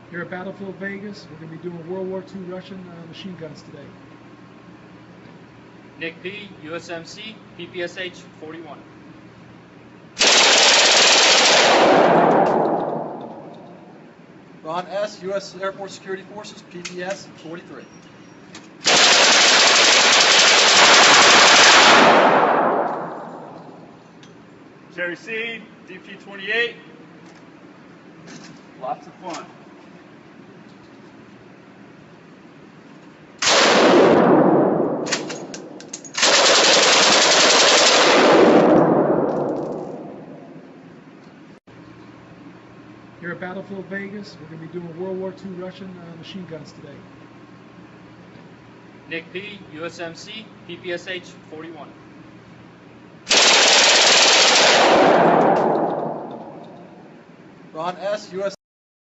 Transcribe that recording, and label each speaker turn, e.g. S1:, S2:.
S1: Here at Battlefield Vegas, we're going to be doing World War II Russian machine guns today.
S2: Nick P, USMC, PPSH 41.
S3: Ron S, U.S. Air Force Security Forces, PPS 43.
S4: Jerry C, DP 28. Lots of fun.
S1: Here at Battlefield Vegas, we're going to be doing World War II Russian machine guns today.
S2: Nick P, USMC, PPSH 41.
S3: Ron S, U.S.